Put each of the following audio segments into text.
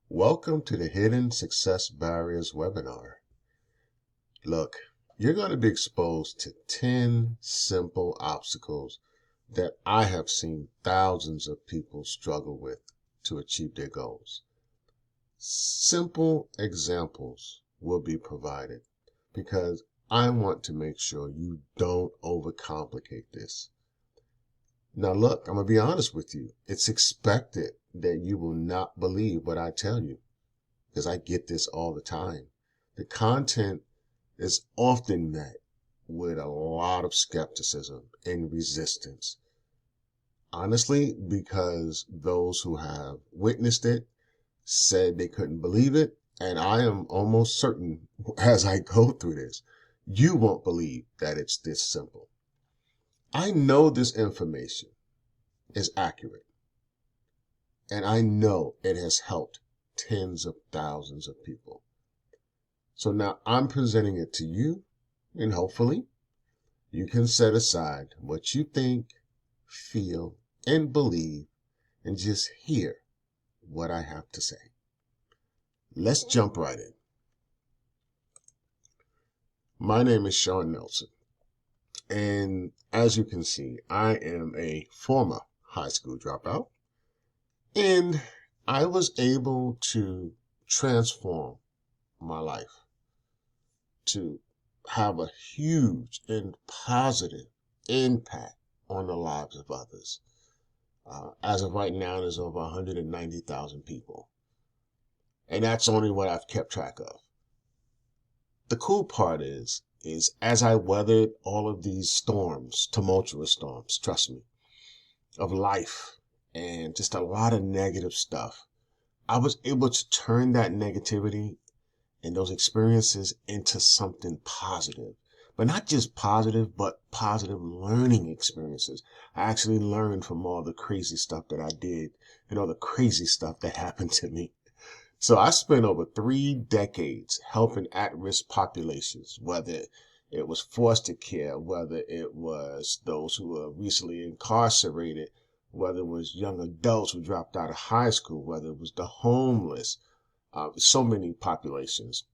Welcome to the Hidden Success Barriers webinar. Look, you're going to be exposed to 10 simple obstacles that I have seen thousands of people struggle with to achieve their goals. Simple examples will be provided because I want to make sure you don't overcomplicate this. Now look, I'm going to be honest with you. It's expected that you will not believe what I tell you because I get this all the time. The content is often met with a lot of skepticism and resistance. Honestly, because those who have witnessed it said they couldn't believe it. And I am almost certain as I go through this, you won't believe that it's this simple. I know this information is accurate, and I know it has helped tens of thousands of people. So now I'm presenting it to you, and hopefully you can set aside what you think, feel, and believe, and just hear what I have to say. Let's jump right in. My name is Shawn Nelson, and as you can see, I am a former high school dropout, and I was able to transform my life to have a huge and positive impact on the lives of others. As of right now, there's over 190,000 people. And that's only what I've kept track of. The cool part is as I weathered all of these storms, tumultuous storms, trust me, of life and just a lot of negative stuff, I was able to turn that negativity and those experiences into something positive. But not just positive, but positive learning experiences. I actually learned from all the crazy stuff that I did and all the crazy stuff that happened to me. So I spent over 3 decades helping at-risk populations, whether it was foster care, whether it was those who were recently incarcerated, whether it was young adults who dropped out of high school, whether it was the homeless, so many populations.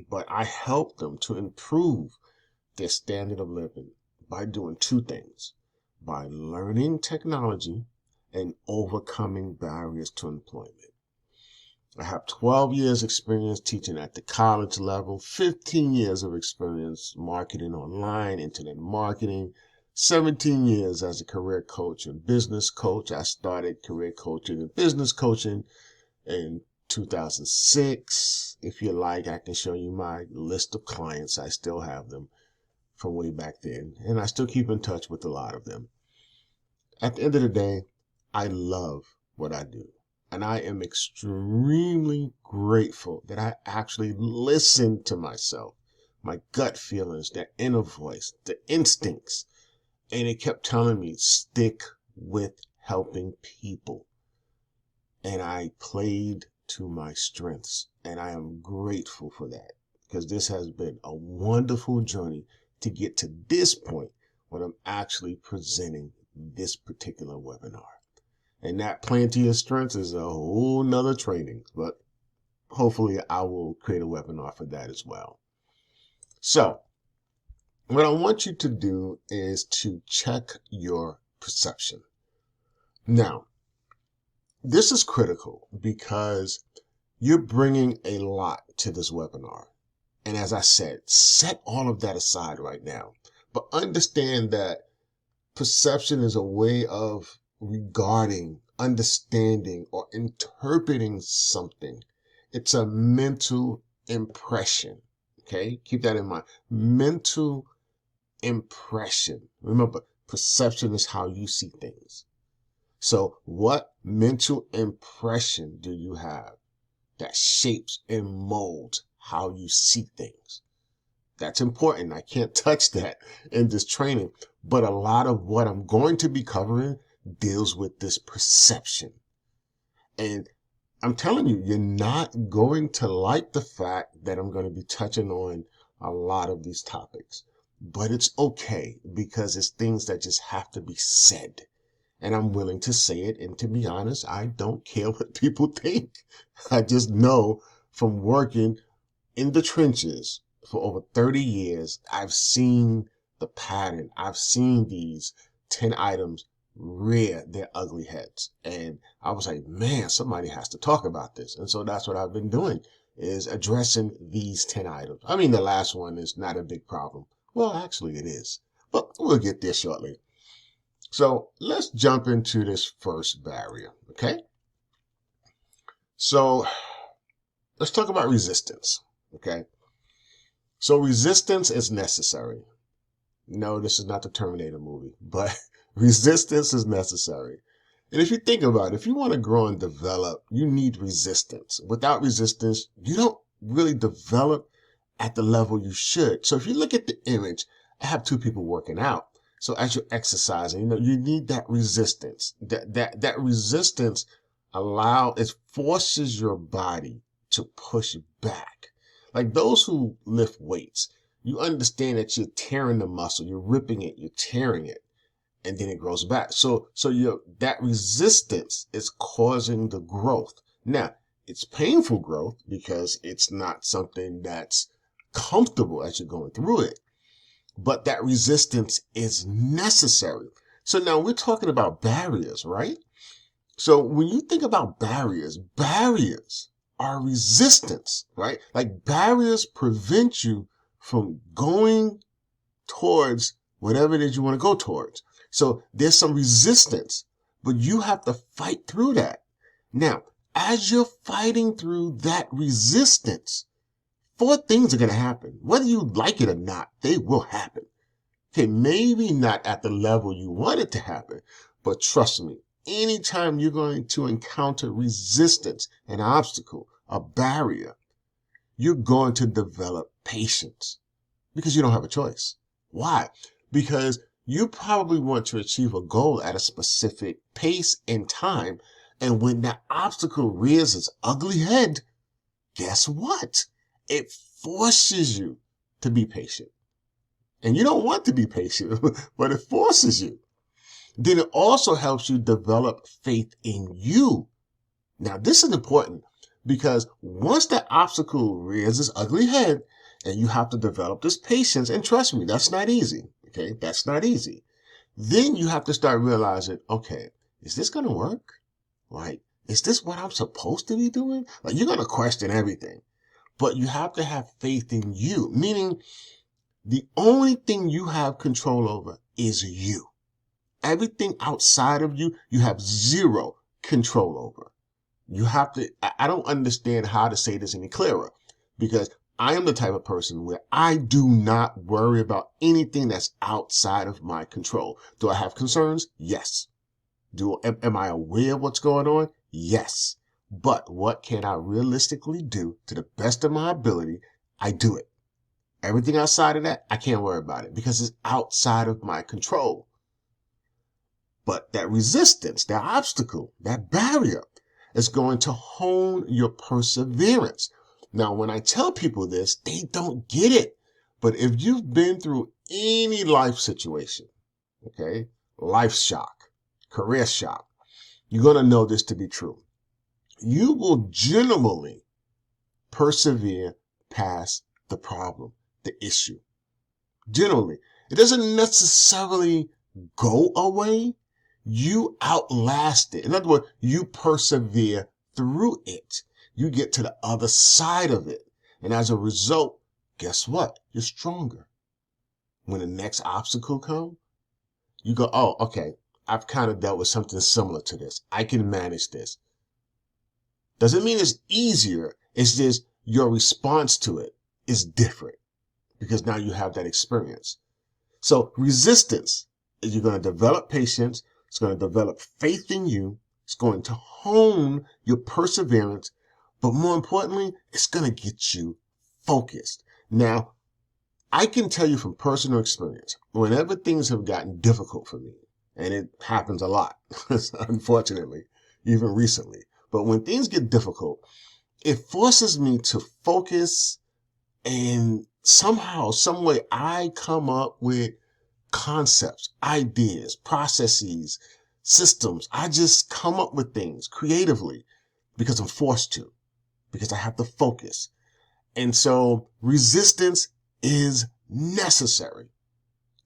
But I helped them to improve their standard of living by doing 2 things: by learning technology and overcoming barriers to employment. I have 12 years experience teaching at the college level, 15 years of experience marketing online, internet marketing, 17 years as a career coach and business coach. I started career coaching and business coaching in 2006. If you like, I can show you my list of clients. I still have them from way back then, and I still keep in touch with a lot of them. At the end of the day, I love what I do, and I am extremely grateful that I actually listened to myself, my gut feelings, that inner voice, the instincts, and it kept telling me, stick with helping people. And I played to my strengths, and I am grateful for that because this has been a wonderful journey to get to this point when I'm actually presenting this particular webinar. And that playing to your strengths is a whole nother training, but hopefully I will create a webinar for that as well. So what I want you to do is to check your perception. Now, this is critical because you're bringing a lot to this webinar. And as I said, set all of that aside right now. But understand that perception is a way of regarding, understanding, or interpreting something. It's a mental impression. Okay? Keep that in mind. Mental impression. Remember, perception is how you see things. So what mental impression do you have that shapes and molds how you see things? That's important. I can't touch that in this training, but a lot of what I'm going to be covering deals with this perception. And I'm telling you, you're not going to like the fact that I'm going to be touching on a lot of these topics, but it's okay because it's things that just have to be said. and I'm willing to say it. And to be honest, I don't care what people think. I just know from working in the trenches for over 30 years, I've seen the pattern. I've seen these 10 items rear their ugly heads. And I was like, man, somebody has to talk about this. And so that's what I've been doing, is addressing these 10 items. I mean, the last one is not a big problem. Well, actually it is, but we'll get there shortly. So let's jump into this first barrier. Okay. So let's talk about resistance. Okay. So resistance is necessary. No, this is not the Terminator movie, but resistance is necessary. And if you think about it, if you want to grow and develop, you need resistance. Without resistance, you don't really develop at the level you should. So if you look at the image, I have two people working out. So as you're exercising, you need that resistance. That resistance it forces your body to push back. Like those who lift weights, you understand that you're tearing the muscle, you're ripping it, you're tearing it, and then it grows back. So that resistance is causing the growth. Now, it's painful growth because it's not something that's comfortable as you're going through it, but that resistance is necessary. So now we're talking about barriers, right? So when you think about barriers are resistance, right? Like barriers prevent you from going towards whatever it is you want to go towards. So there's some resistance, but you have to fight through that. Now, as you're fighting through that resistance, four things are going to happen. Whether you like it or not, they will happen. Okay, maybe not at the level you want it to happen, but trust me, anytime you're going to encounter resistance, an obstacle, a barrier, you're going to develop patience because you don't have a choice. Why? Because you probably want to achieve a goal at a specific pace and time. And when that obstacle rears its ugly head, guess what? It forces you to be patient. And you don't want to be patient, but it forces you. Then it also helps you develop faith in you. Now, this is important because once that obstacle rears its ugly head and you have to develop this patience, and trust me, that's not easy. Okay, that's not easy. Then you have to start realizing, okay, is this going to work? Like, is this what I'm supposed to be doing? Like, you're going to question everything, but you have to have faith in you, meaning the only thing you have control over is you. Everything outside of you, you have zero control over. You have to, I don't understand how to say this any clearer because I am the type of person where I do not worry about anything that's outside of my control. Do I have concerns? Yes. Am I aware of what's going on? Yes. But what can I realistically do to the best of my ability? I do it. Everything outside of that, I can't worry about it because it's outside of my control. But that resistance, that obstacle, that barrier is going to hone your perseverance. Now, when I tell people this, they don't get it. But if you've been through any life situation, okay, life shock, career shock, you're going to know this to be true. You will generally persevere past the problem, the issue. Generally, it doesn't necessarily go away. You outlast it. In other words, you persevere through it. You get to the other side of it. And as a result, guess what? You're stronger. When the next obstacle comes, you go, oh, okay, I've kind of dealt with something similar to this. I can manage this. Doesn't mean it's easier. It's just your response to it is different because now you have that experience. So resistance is you're going to develop patience. It's going to develop faith in you. It's going to hone your perseverance. But more importantly, it's going to get you focused. Now, I can tell you from personal experience, whenever things have gotten difficult for me, and it happens a lot, unfortunately, even recently, but when things get difficult, it forces me to focus, and somehow, some way, I come up with concepts, ideas, processes, systems. I just come up with things creatively because I'm forced to, because I have to focus. And so resistance is necessary.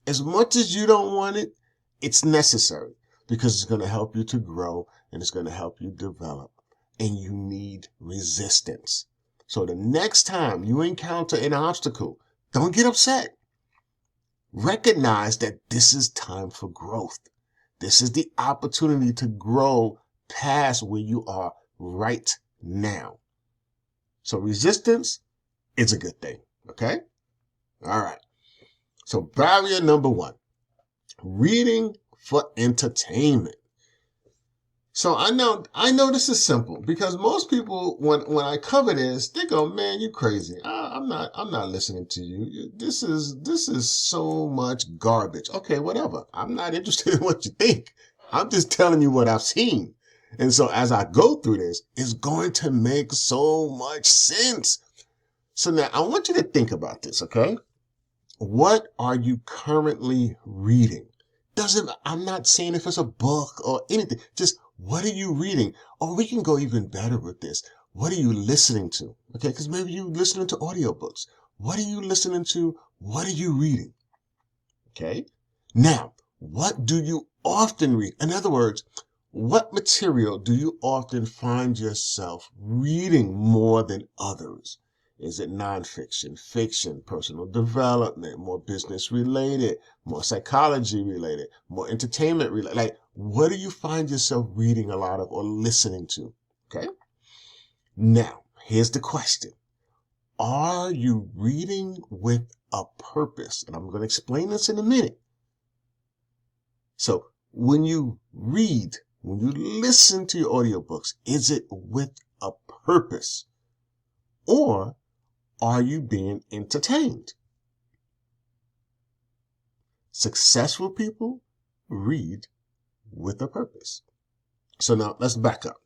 As much as you don't want it, it's necessary because it's going to help you to grow and it's going to help you develop. And you need resistance. So the next time you encounter an obstacle, don't get upset. Recognize that this is time for growth. This is the opportunity to grow past where you are right now. So resistance is a good thing. Okay? All right. So barrier number 1, reading for entertainment. So I know this is simple because most people, when I cover this, they go, man, you crazy. I'm not listening to you. This is so much garbage. Okay, whatever. I'm not interested in what you think. I'm just telling you what I've seen. And so as I go through this, it's going to make so much sense. So now I want you to think about this, okay? What are you currently reading? I'm not saying if it's a book or anything, just what are you reading? Or we can go even better with this. What are you listening to? Okay, because maybe you're listening to audiobooks. What are you listening to? What are you reading? Okay. Now, what do you often read? In other words, what material do you often find yourself reading more than others? Is it nonfiction, fiction, personal development, more business related, more psychology related, more entertainment related? Like, what do you find yourself reading a lot of or listening to? Okay. Now, here's the question. Are you reading with a purpose? And I'm going to explain this in a minute. So when you read, when you listen to your audiobooks, is it with a purpose? Or are you being entertained? Successful people read with a purpose. So now let's back up.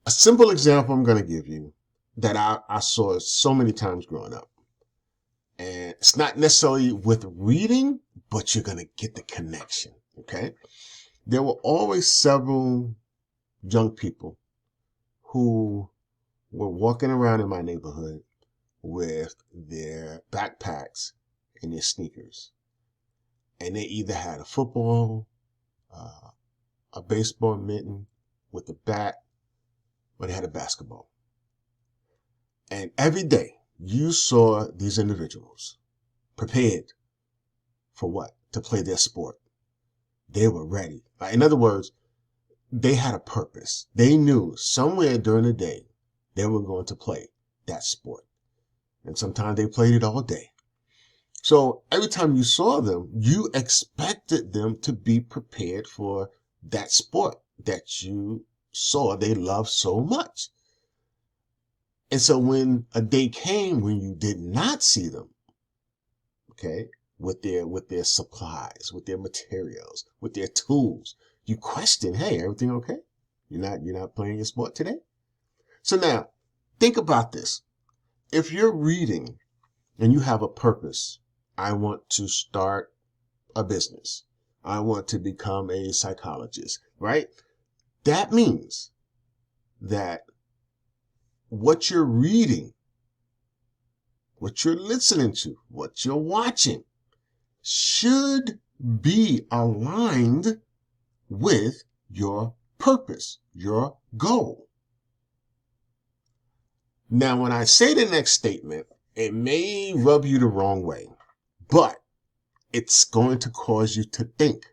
A simple example I'm going to give you that I saw so many times growing up. And it's not necessarily with reading, but you're going to get the connection. Okay. There were always several young people who were walking around in my neighborhood with their backpacks and their sneakers. And they either had a football, a baseball mitten with a bat, or they had a basketball. And every day you saw these individuals prepared for what? To play their sport. They were ready. In other words, they had a purpose. They knew somewhere during the day they were going to play that sport. And sometimes they played it all day. So every time you saw them, you expected them to be prepared for that sport that you saw they loved so much. And so when a day came when you did not see them, okay, with their supplies, with their materials, with their tools, you question, hey, everything okay? You're not playing your sport today? So now, think about this. If you're reading and you have a purpose, I want to start a business. I want to become a psychologist, right? That means that what you're reading, what you're listening to, what you're watching should be aligned with your purpose, your goal. Now, when I say the next statement, it may rub you the wrong way, but it's going to cause you to think.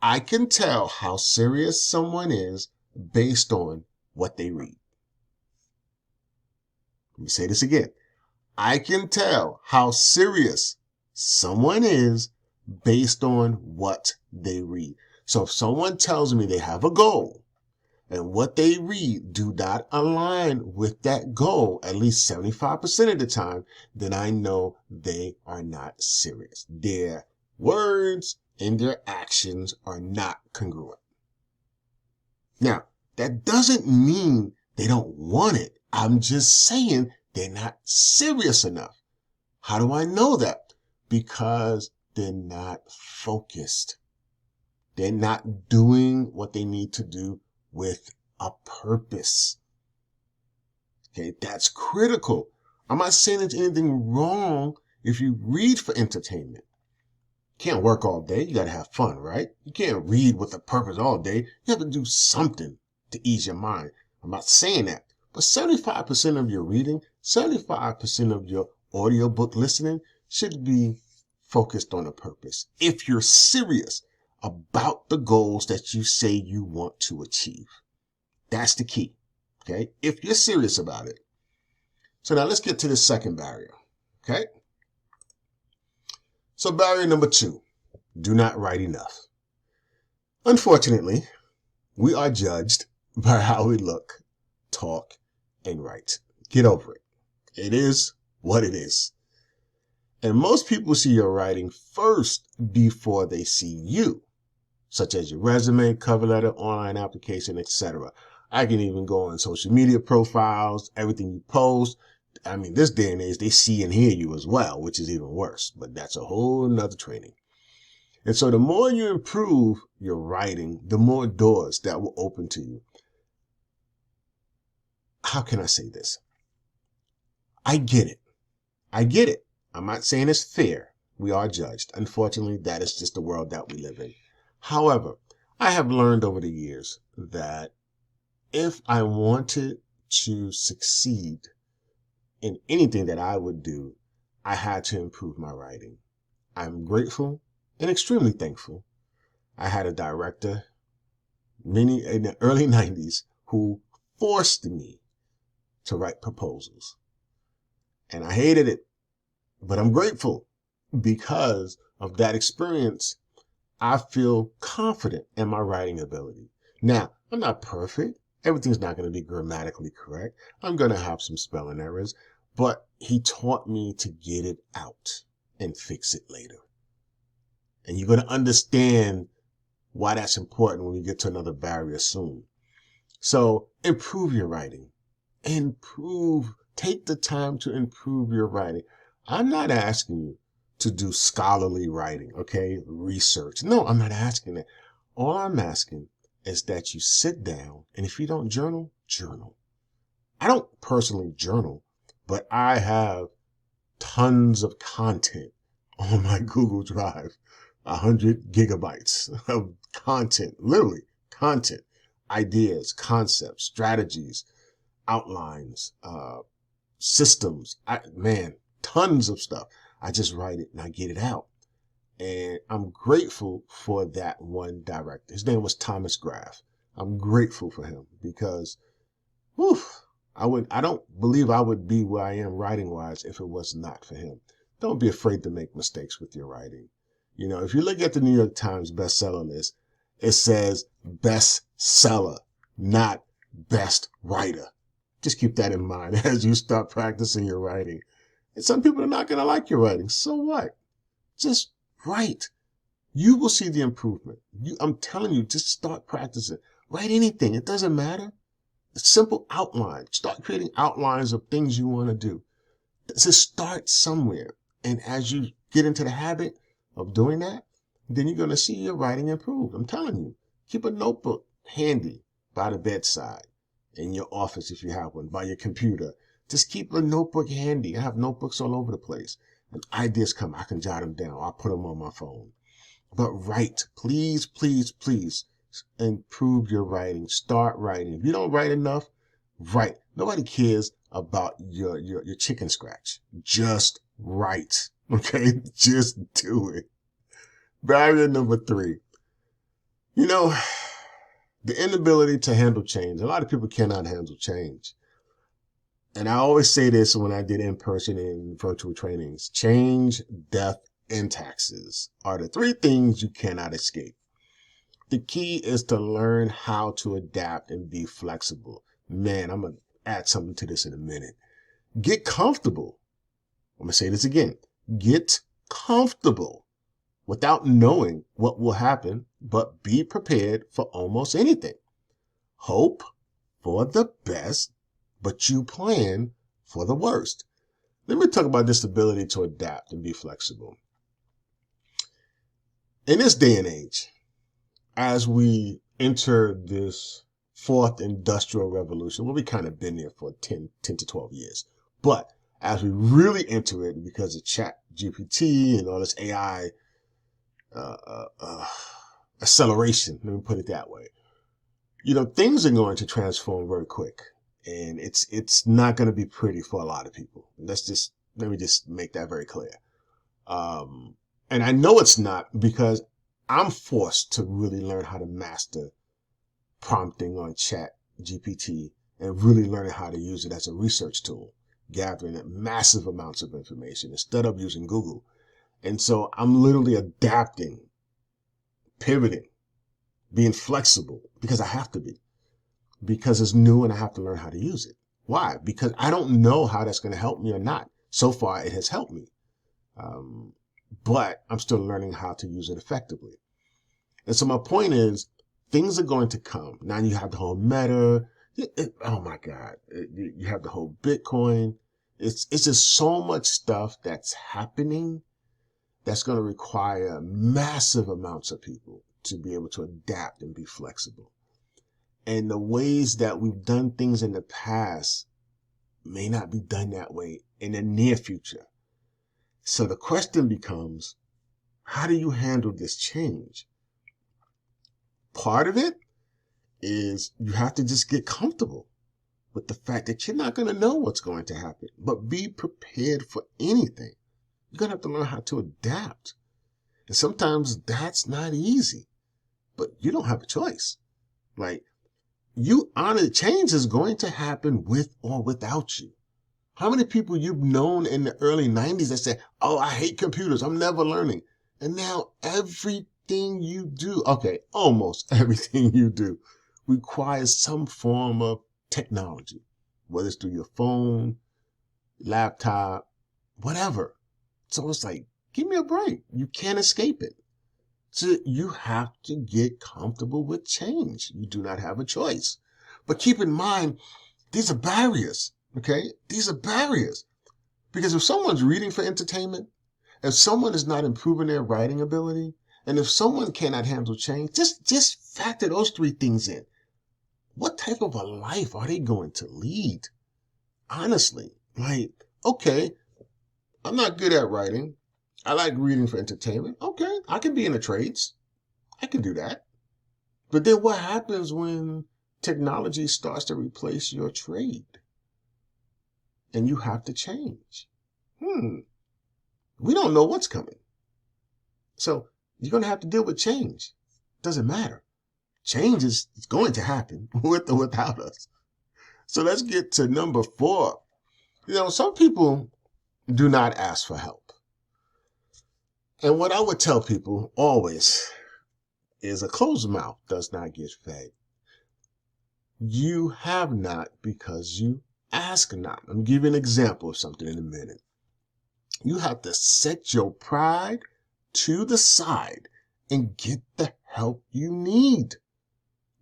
I can tell how serious someone is based on what they read. Let me say this again. I can tell how serious someone is based on what they read. So if someone tells me they have a goal and what they read do not align with that goal, at least 75% of the time, then I know they are not serious. Their words and their actions are not congruent. Now, that doesn't mean they don't want it. I'm just saying they're not serious enough. How do I know that? Because they're not focused. They're not doing what they need to do with a purpose. Okay, that's critical. I'm not saying there's anything wrong if you read for entertainment. You can't work all day. You got to have fun, right? You can't read with a purpose all day. You have to do something to ease your mind. I'm not saying that. But 75% of your reading, 75% of your audiobook listening should be focused on a purpose. If you're serious about the goals that you say you want to achieve, that's the key. Okay. If you're serious about it. So now let's get to the second barrier. Okay. So barrier number 2, do not write enough. Unfortunately, we are judged by how we look, talk, and write. Get over it. It is what it is. And most people see your writing first before they see you, such as your resume, cover letter, online application, etc. I can even go on social media profiles, everything you post. I mean, this day and age, they see and hear you as well, which is even worse, but that's a whole nother training. And so the more you improve your writing, the more doors that will open to you. How can I say this? I get it. I get it. I'm not saying it's fair. We are judged. Unfortunately, that is just the world that we live in. However, I have learned over the years that if I wanted to succeed in anything that I would do, I had to improve my writing. I'm grateful and extremely thankful. I had a director in the early 90s who forced me to write proposals. And I hated it, but I'm grateful because of that experience. I feel confident in my writing ability. Now, I'm not perfect. Everything's not going to be grammatically correct. I'm going to have some spelling errors, but he taught me to get it out and fix it later. And you're going to understand why that's important when we get to another barrier soon. So improve your writing. Take the time to improve your writing. I'm not asking you to do scholarly writing, okay? Research. No, I'm not asking that. All I'm asking is that you sit down, and if you don't journal, journal. I don't personally journal, but I have tons of content on my Google Drive, 100 gigabytes of content, literally content, ideas, concepts, strategies, outlines, systems. Tons of stuff. I just write it and I get it out. And I'm grateful for that one director. His name was Thomas Graff. I'm grateful for him because, I don't believe I would be where I am writing wise if it was not for him. Don't be afraid to make mistakes with your writing. You know, if you look at the New York Times bestseller list, it says bestseller, not best writer. Just keep that in mind as you start practicing your writing. And some people are not going to like your writing. So what? Just write. You will see the improvement. I'm telling you, just start practicing. Write anything. It doesn't matter. A simple outline. Start creating outlines of things you want to do. Just start somewhere. And as you get into the habit of doing that, then you're going to see your writing improve. I'm telling you, keep a notebook handy by the bedside, in your office if you have one, by your computer. Just keep a notebook handy. I have notebooks all over the place. And ideas come, I can jot them down. I'll put them on my phone. But write, please, please, please improve your writing. Start writing. If you don't write enough, write. Nobody cares about your chicken scratch. Just write. Okay? Just do it. Barrier number 3. You know, the inability to handle change. A lot of people cannot handle change. And I always say this when I did in-person and virtual trainings. Change, death, and taxes are the 3 things you cannot escape. The key is to learn how to adapt and be flexible. Man, I'm going to add something to this in a minute. Get comfortable. I'm going to say this again. Get comfortable without knowing what will happen, but be prepared for almost anything. Hope for the best, but you plan for the worst. Let me talk about this ability to adapt and be flexible. In this day and age, as we enter this fourth industrial revolution, well, we kind of been there for 10 to 12 years. But as we really enter it, because of chat GPT and all this AI uh, uh, uh, acceleration, let me put it that way, things are going to transform very quick. And it's not going to be pretty for a lot of people. Let me just make that very clear. And I know it's not, because I'm forced to really learn how to master prompting on chat GPT and really learning how to use it as a research tool, gathering massive amounts of information instead of using Google. And so I'm literally adapting, pivoting, being flexible, because I have to be, because it's new and I have to learn how to use it. Why? Because I don't know how that's going to help me or not. So far, it has helped me. But I'm still learning how to use it effectively. And so my point is, things are going to come. Now you have the whole Meta. Oh my God. You have the whole Bitcoin. It's just so much stuff that's happening that's going to require massive amounts of people to be able to adapt and be flexible. And the ways that we've done things in the past may not be done that way in the near future. So the question becomes, how do you handle this change? Part of it is you have to just get comfortable with the fact that you're not going to know what's going to happen, but be prepared for anything. You're going to have to learn how to adapt. And sometimes that's not easy, but you don't have a choice. Like, you honor change is going to happen with or without you. How many people you've known in the early 90s that said, oh, I hate computers, I'm never learning. And now everything you do, okay, almost everything you do, requires some form of technology, whether it's through your phone, laptop, whatever. So it's like, give me a break. You can't escape it. So you have to get comfortable with change. You do not have a choice. But keep in mind, these are barriers. Okay, these are barriers, because if someone's reading for entertainment, if someone is not improving their writing ability, and if someone cannot handle change, just factor those three things in. What type of a life are they going to lead? Honestly, like, okay, I'm not good at writing. I like reading for entertainment. Okay, I can be in the trades. I can do that. But then what happens when technology starts to replace your trade? And you have to change. We don't know what's coming. So you're going to have to deal with change. Doesn't matter. Change is going to happen with or without us. So let's get to number 4. Some people do not ask for help. And what I would tell people always is, a closed mouth does not get fed. You have not because you ask not. I'm going to give you an example of something in a minute. You have to set your pride to the side and get the help you need.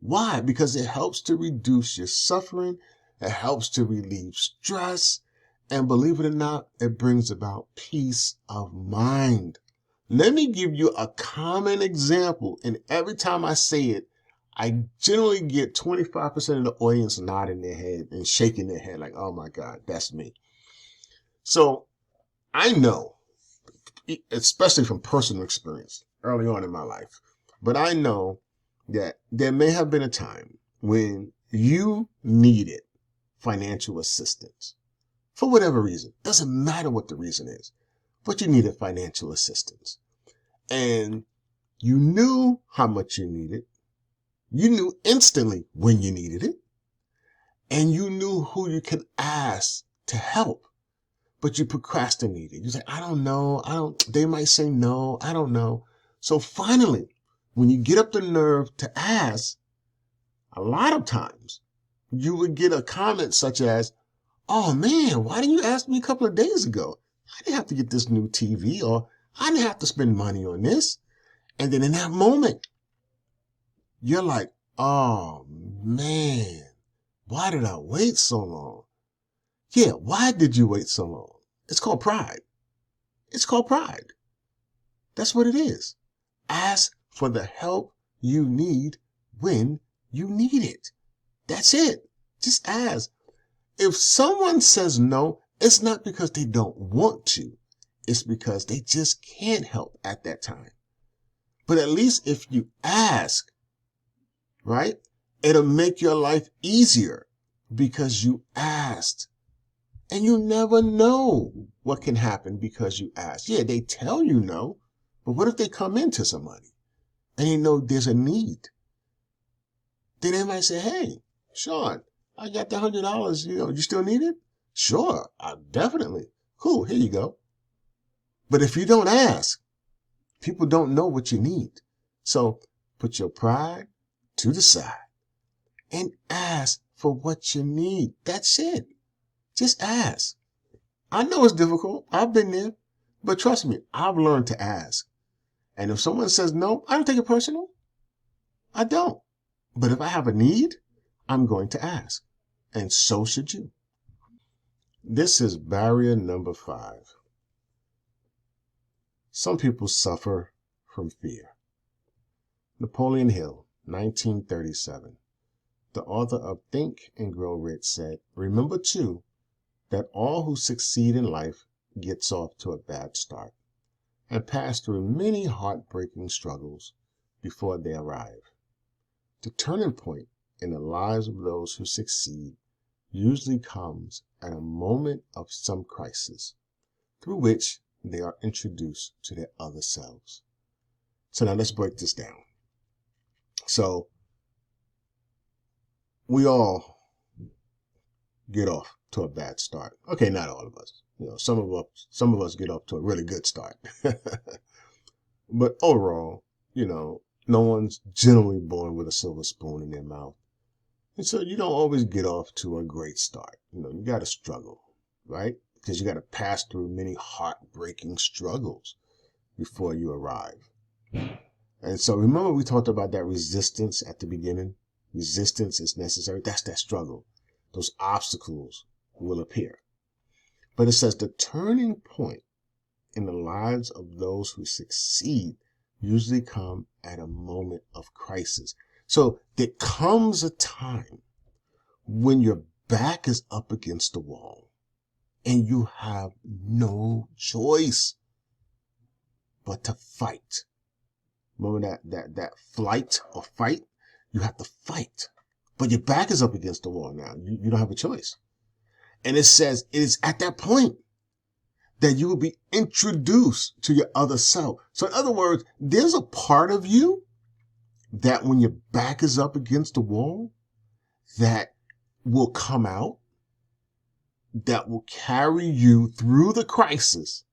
Why? Because it helps to reduce your suffering. It helps to relieve stress. And believe it or not, it brings about peace of mind. Let me give you a common example. And every time I say it, I generally get 25% of the audience nodding their head and shaking their head like, oh my God, that's me. So I know, especially from personal experience early on in my life, but I know that there may have been a time when you needed financial assistance for whatever reason. Doesn't matter what the reason is, but you needed financial assistance. And you knew how much you needed. You knew instantly when you needed it, and you knew who you could ask to help, but you procrastinated. You said, I don't know. They might say no. I don't know. So finally, when you get up the nerve to ask, a lot of times you would get a comment such as, oh man, why didn't you ask me a couple of days ago? I didn't have to get this new TV, or I didn't have to spend money on this. And then in that moment, you're like, oh man, why did I wait so long? Yeah, why did you wait so long? It's called pride. It's called pride. That's what it is. Ask for the help you need when you need it. That's it. Just ask. If someone says no, it's not because they don't want to. It's because they just can't help at that time. But at least if you ask, right, it'll make your life easier because you asked. And you never know what can happen because you asked. Yeah, they tell you no, but what if they come into somebody and they know there's a need? Then they might say, hey, Shawn, I got the $100. You still need it? Sure, definitely. Cool, here you go. But if you don't ask, people don't know what you need. So put your pride to the side and ask for what you need. That's it. Just ask. I know it's difficult. I've been there. But trust me, I've learned to ask. And if someone says no, I don't take it personal. I don't. But if I have a need, I'm going to ask. And so should you. This is barrier number 5. Some people suffer from fear. Napoleon Hill, 1937. The author of Think and Grow Rich said, remember too, that all who succeed in life gets off to a bad start and pass through many heartbreaking struggles before they arrive. The turning point in the lives of those who succeed usually comes at a moment of some crisis through which they are introduced to their other selves. So now let's break this down. So we all get off to a bad start. Okay, not all of us. Some of us get off to a really good start. But overall, no one's generally born with a silver spoon in their mouth. And so you don't always get off to a great start. You got to struggle, right? Because you got to pass through many heartbreaking struggles before you arrive. And so remember we talked about that resistance at the beginning? Resistance is necessary. That's that struggle. Those obstacles will appear. But it says the turning point in the lives of those who succeed usually come at a moment of crisis. So there comes a time when your back is up against the wall and you have no choice but to fight. Remember that flight or fight? You have to fight. But your back is up against the wall now. You don't have a choice. And it says it is at that point that you will be introduced to your other self. So in other words, there's a part of you that when your back is up against the wall, that will come out, that will carry you through the crisis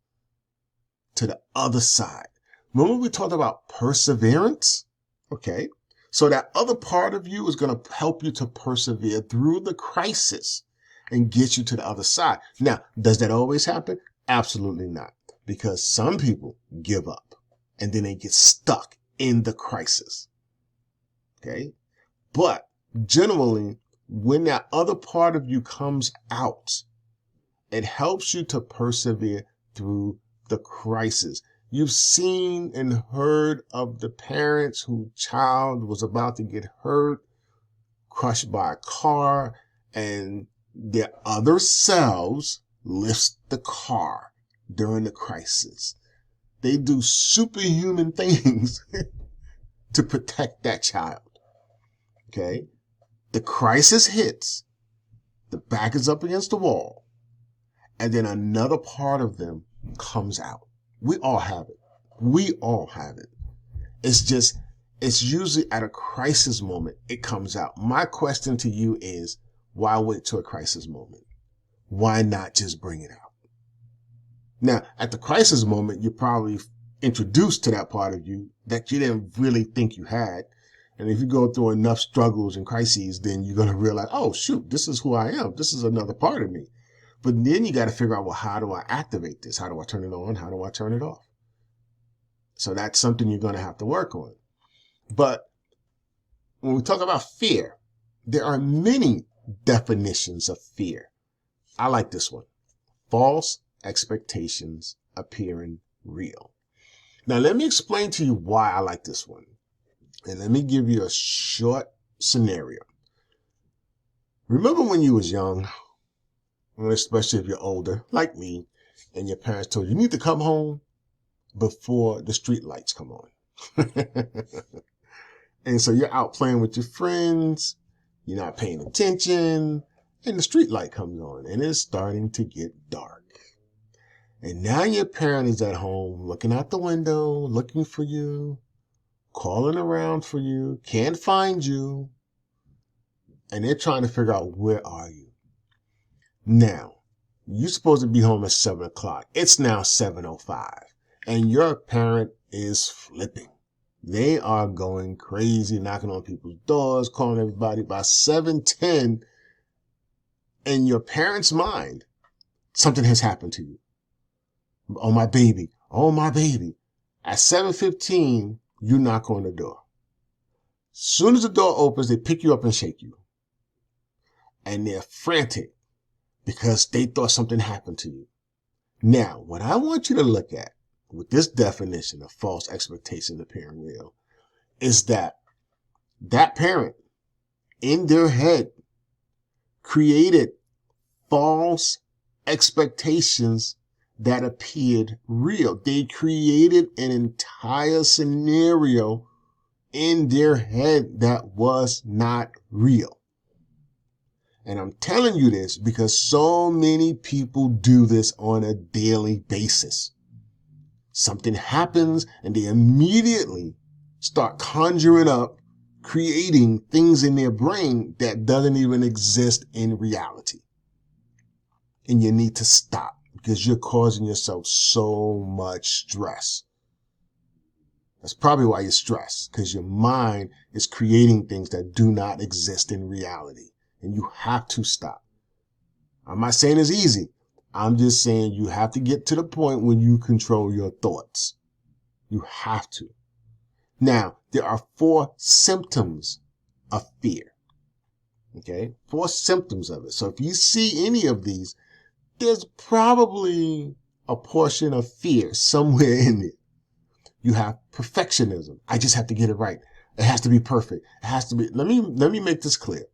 to the other side. Remember we talked about perseverance? Okay. So that other part of you is going to help you to persevere through the crisis and get you to the other side. Now, does that always happen? Absolutely not. Because some people give up and then they get stuck in the crisis. Okay. But generally, when that other part of you comes out, it helps you to persevere through the crisis. You've seen and heard of the parents whose child was about to get hurt, crushed by a car, and their other selves lifts the car during the crisis. They do superhuman things to protect that child. Okay? The crisis hits, the back is up against the wall, and then another part of them comes out. We all have it. We all have it. It's usually at a crisis moment it comes out. My question to you is, why wait to a crisis moment? Why not just bring it out? Now, at the crisis moment, you're probably introduced to that part of you that you didn't really think you had. And if you go through enough struggles and crises, then you're going to realize, oh, shoot, this is who I am. This is another part of me. But then you got to figure out, well, how do I activate this? How do I turn it on? How do I turn it off? So that's something you're going to have to work on. But when we talk about fear, there are many definitions of fear. I like this one. False expectations appearing real. Now, let me explain to you why I like this one. And let me give you a short scenario. Remember when you was young, especially if you're older, like me, and your parents told you, you need to come home before the street lights come on. And so you're out playing with your friends, you're not paying attention, and the street light comes on, and it's starting to get dark. And now your parent is at home looking out the window, looking for you, calling around for you, can't find you, and they're trying to figure out, where are you? Now, you're supposed to be home at 7 o'clock. It's now 7:05, and your parent is flipping. They are going crazy, knocking on people's doors, calling everybody. By 7:10, in your parent's mind, something has happened to you. Oh, my baby. Oh, my baby. At 7:15, you knock on the door. Soon as the door opens, they pick you up and shake you. And they're frantic because they thought something happened to you. Now, what I want you to look at with this definition of false expectations appearing real is that parent in their head created false expectations that appeared real. They created an entire scenario in their head that was not real. And I'm telling you this because so many people do this on a daily basis. Something happens and they immediately start conjuring up, creating things in their brain that doesn't even exist in reality. And you need to stop because you're causing yourself so much stress. That's probably why you're stressed, because your mind is creating things that do not exist in reality. And you have to stop. I'm not saying it's easy. I'm just saying you have to get to the point when you control your thoughts. You have to. Now, there are 4 symptoms of fear. Okay? 4 symptoms of it. So if you see any of these, there's probably a portion of fear somewhere in it. You have perfectionism. I just have to get it right. It has to be perfect. It has to be. Let me make this clear.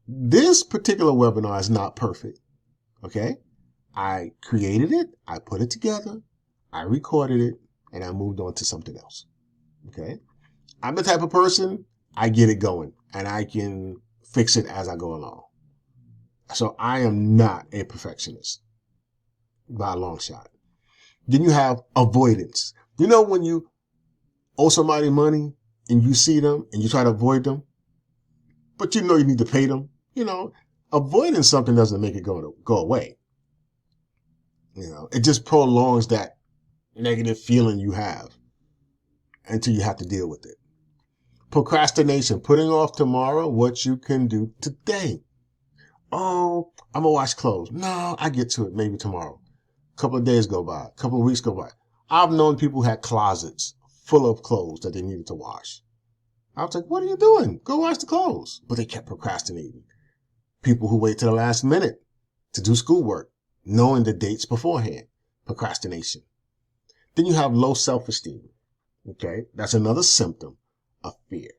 This particular webinar is not perfect. Okay? I created it, I put it together, I recorded it, and I moved on to something else. Okay? I'm the type of person, I get it going, and I can fix it as I go along. So I am not a perfectionist by a long shot. Then you have avoidance. You know when you owe somebody money and you see them and you try to avoid them, but you know you need to pay them? You know, avoiding something doesn't make it go away. You know, it just prolongs that negative feeling you have until you have to deal with it. Procrastination, putting off tomorrow what you can do today. Oh, I'm going to wash clothes. No, I get to it maybe tomorrow. A couple of days go by, a couple of weeks go by. I've known people who had closets full of clothes that they needed to wash. I was like, what are you doing? Go wash the clothes. But they kept procrastinating. People who wait to the last minute to do schoolwork, knowing the dates beforehand. Procrastination. Then you have low self-esteem. Okay? That's another symptom of fear.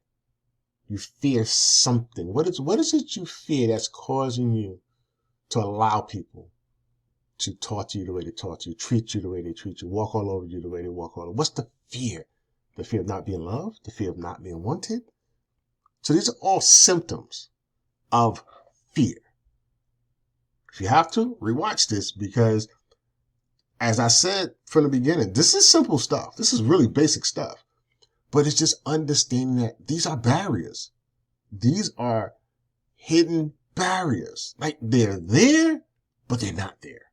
You fear something. What is it you fear that's causing you to allow people to talk to you the way they talk to you, treat you the way they treat you, walk all over you the way they walk all over? What's the fear? The fear of not being loved? The fear of not being wanted? So these are all symptoms of fear. If you have to, rewatch this because, as I said from the beginning, this is simple stuff. This is really basic stuff. But it's just understanding that these are barriers. These are hidden barriers. Like they're there, but they're not there.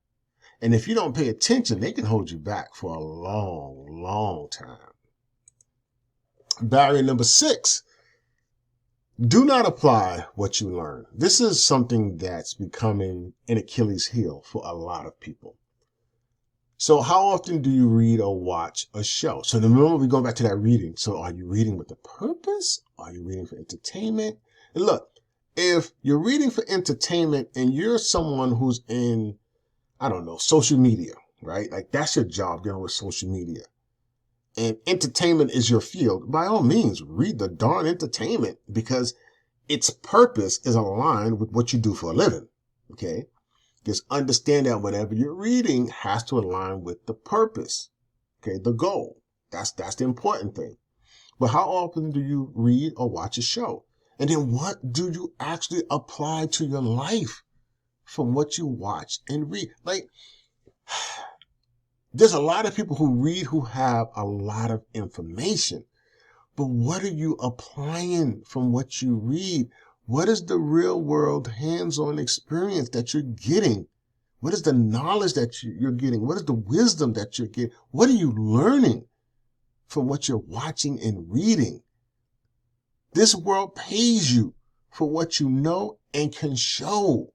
And if you don't pay attention, they can hold you back for a long, long time. Barrier number 6. Do not apply what you learn. This is something that's becoming an Achilles heel for a lot of people. So how often do you read or watch a show? So remember, we go back to that reading. So are you reading with a purpose? Are you reading for entertainment? And look, if you're reading for entertainment and you're someone who's in, I don't know, social media, right? Like that's your job, dealing with social media. and entertainment is your field, by all means, read the darn entertainment because its purpose is aligned with what you do for a living. Okay. Just understand that whatever you're reading has to align with the purpose. Okay. The goal. That's the important thing. But how often do you read or watch a show? And then what do you actually apply to your life from what you watch and read? Like, there's a lot of people who read who have a lot of information, but what are you applying from what you read? What is the real world hands-on experience that you're getting? What is the knowledge that you're getting? What is the wisdom that you're getting? What are you learning from what you're watching and reading? This world pays you for what you know and can show.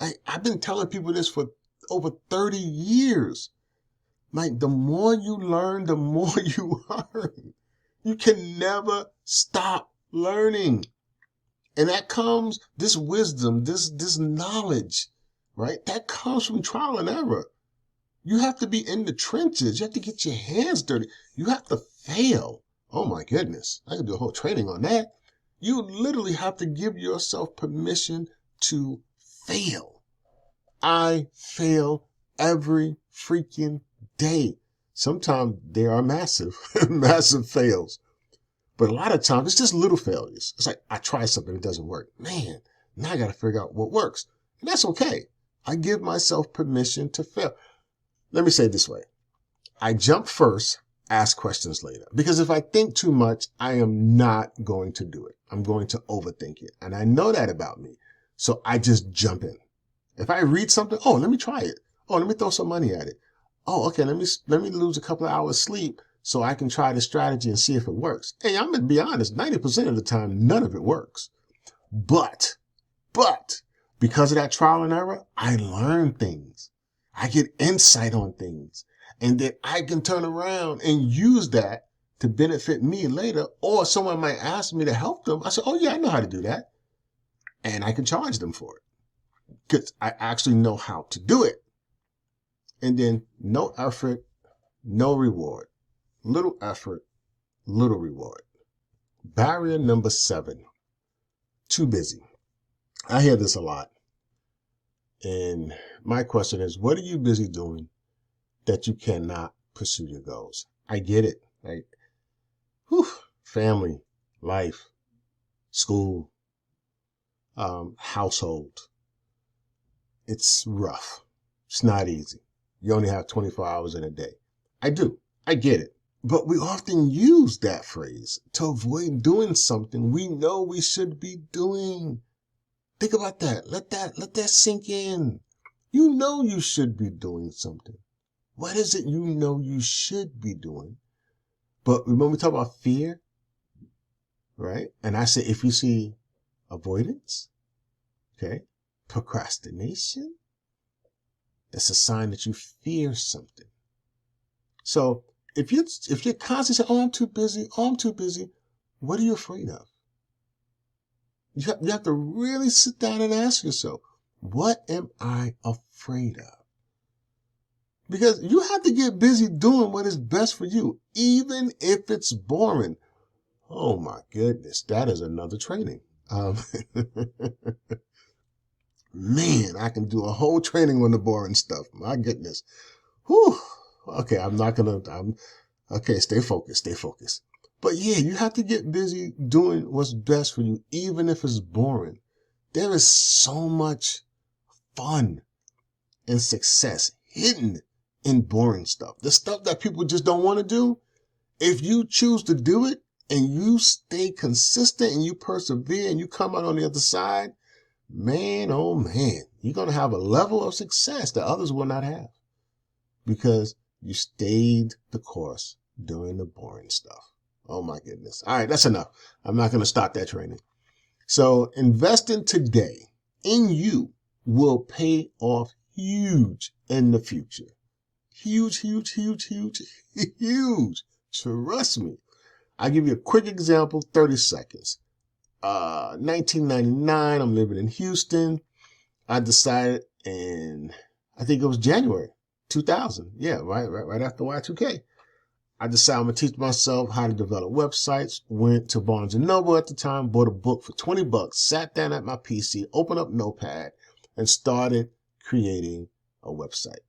I've been telling people this for over 30 years. Like, the more you learn, the more you earn. You can never stop learning. And that comes, this wisdom, this knowledge, right? That comes from trial and error. You have to be in the trenches. You have to get your hands dirty. You have to fail. Oh my goodness. I could do a whole training on that. You literally have to give yourself permission to fail. I fail every freaking day. Sometimes they are massive, massive fails. But a lot of times it's just little failures. It's like, I try something, it doesn't work. Man, now I got to figure out what works. And that's okay. I give myself permission to fail. Let me say it this way. I jump first, ask questions later. Because if I think too much, I am not going to do it. I'm going to overthink it. And I know that about me. So I just jump in. If I read something, oh, let me try it. Oh, let me throw some money at it. Oh, okay, let me lose a couple of hours sleep so I can try the strategy and see if it works. Hey, I'm going to be honest, 90% of the time, none of it works. But, because of that trial and error, I learn things. I get insight on things. And then I can turn around and use that to benefit me later. Or someone might ask me to help them. I say, oh yeah, I know how to do that. And I can charge them for it. Because I actually know how to do it. And then no effort, no reward. Little effort, little reward. Barrier number 7, too busy. I hear this a lot. And my question is, what are you busy doing that you cannot pursue your goals? I get it. Right? Whew. Family, life, school, household. It's rough. It's not easy. You only have 24 hours in a day. I do. I get it. But we often use that phrase to avoid doing something we know we should be doing. Think about that. Let that sink in. You know you should be doing something. What is it you know you should be doing? But when we talk about fear, right? And I say, if you see avoidance, okay, procrastination, that's a sign that you fear something. So if you're constantly saying, oh, I'm too busy, what are you afraid of? You have to really sit down and ask yourself, what am I afraid of? Because you have to get busy doing what is best for you, even if it's boring. Oh my goodness, that is another training. Man, I can do a whole training on the boring stuff. My goodness. Whew. Okay, okay, stay focused. But yeah, you have to get busy doing what's best for you, even if it's boring. There is so much fun and success hidden in boring stuff. The stuff that people just don't want to do. If you choose to do it and you stay consistent and you persevere and you come out on the other side, man, oh man, you're going to have a level of success that others will not have because you stayed the course doing the boring stuff. Oh my goodness. All right, that's enough. I'm not going to stop that training. So investing today in you will pay off huge in the future. Huge. Trust me. I'll give you a quick example, 30 seconds. 1999, I'm living in Houston. I decided I think it was January 2000. Yeah, right after Y2K. I decided I'm going to teach myself how to develop websites. Went to Barnes & Noble at the time, bought a book for 20 bucks, sat down at my PC, opened up Notepad, and started creating a website.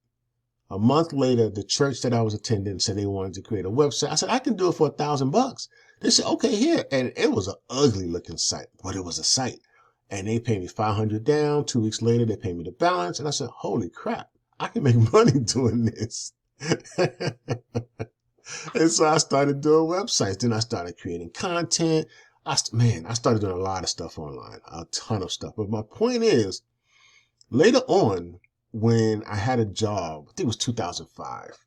A month later, the church that I was attending said they wanted to create a website. I said, I can do it for $1,000. They said, okay, here. And it was an ugly looking site, but it was a site. And they paid me $500 down. 2 weeks later, they paid me the balance. And I said, holy crap, I can make money doing this. And so I started doing websites. Then I started creating content. I started doing a lot of stuff online, a ton of stuff. But my point is, later on, when I had a job, I think it was 2005,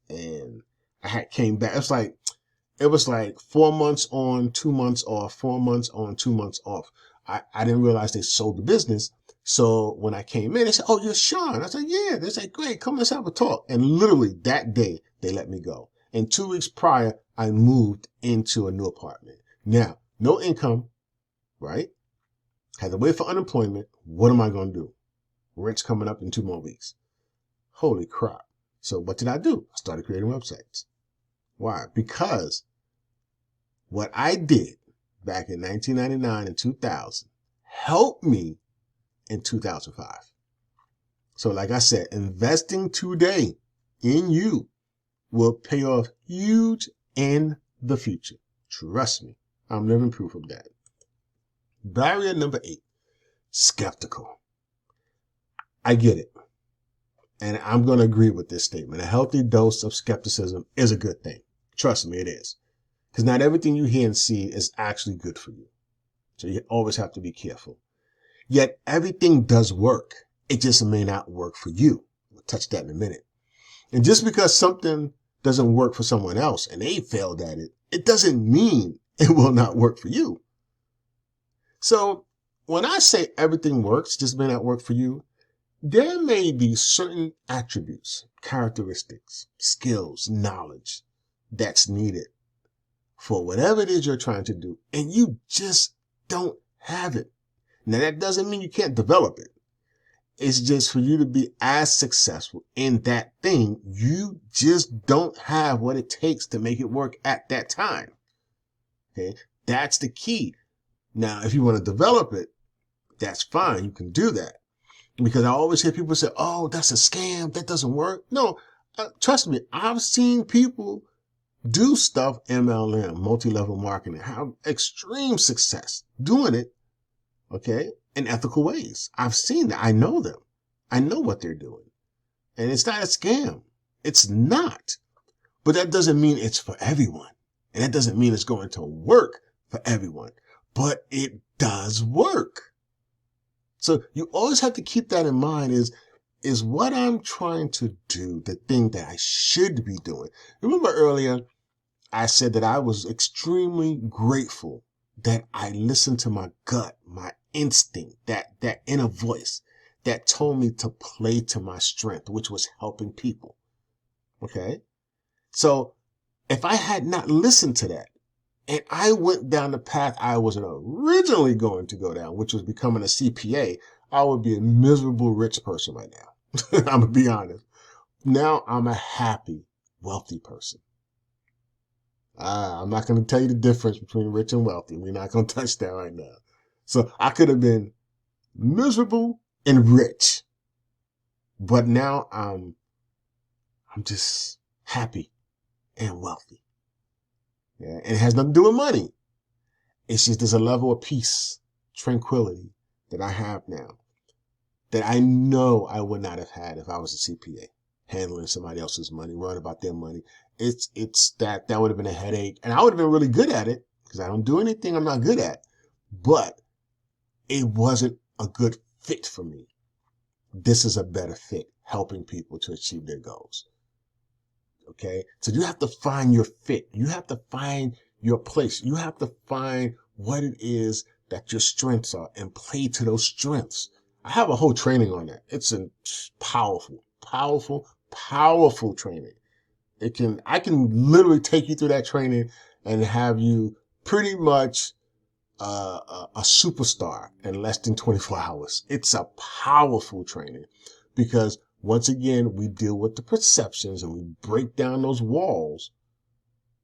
and I had came back. It was like 4 months on, 2 months off, 4 months on, 2 months off. I didn't realize they sold the business. So when I came in, they said, oh, you're Shawn. I said, yeah. They said, great, come let's have a talk. And literally that day, they let me go. And 2 weeks prior, I moved into a new apartment. Now, no income, right? Had to wait for unemployment. What am I going to do? Rent's coming up in 2 more weeks. Holy crap. So what did I do? I started creating websites. Why? Because what I did back in 1999 and 2000 helped me in 2005. So like I said, investing today in you will pay off huge in the future. Trust me, I'm living proof of that. Barrier number 8, skeptical. I get it. And I'm going to agree with this statement. A healthy dose of skepticism is a good thing. Trust me, it is. Because not everything you hear and see is actually good for you. So you always have to be careful. Yet everything does work. It just may not work for you. We'll touch that in a minute. And just because something doesn't work for someone else and they failed at it, it doesn't mean it will not work for you. So when I say everything works, just may not work for you, there may be certain attributes, characteristics, skills, knowledge that's needed for whatever it is you're trying to do, and you just don't have it. Now, that doesn't mean you can't develop it. It's just for you to be as successful in that thing, you just don't have what it takes to make it work at that time. Okay, that's the key. Now, if you want to develop it, that's fine. You can do that. Because I always hear people say, oh, that's a scam. That doesn't work. No, trust me. I've seen people do stuff, MLM, multi-level marketing, have extreme success doing it, okay, in ethical ways. I've seen that. I know them. I know what they're doing. And it's not a scam. It's not. But that doesn't mean it's for everyone. And that doesn't mean it's going to work for everyone. But it does work. So you always have to keep that in mind is what I'm trying to do, the thing that I should be doing. Remember earlier, I said that I was extremely grateful that I listened to my gut, my instinct, that inner voice that told me to play to my strength, which was helping people. Okay? So if I had not listened to that, and I went down the path I wasn't originally going to go down, which was becoming a CPA, I would be a miserable rich person right now. I'm going to be honest. Now I'm a happy, wealthy person. I'm not going to tell you the difference between rich and wealthy. We're not going to touch that right now. So I could have been miserable and rich, but now I'm just happy and wealthy. Yeah, and it has nothing to do with money. It's just there's a level of peace, tranquility that I have now that I know I would not have had if I was a CPA, handling somebody else's money, worrying about their money. It's that would have been a headache, and I would have been really good at it because I don't do anything I'm not good at, but it wasn't a good fit for me. This is a better fit, helping people to achieve their goals. Okay. So you have to find your fit. You have to find your place. You have to find what it is that your strengths are and play to those strengths. I have a whole training on that. It's a powerful, powerful, powerful training. I can literally take you through that training and have you pretty much a superstar in less than 24 hours. It's a powerful training because once again, we deal with the perceptions and we break down those walls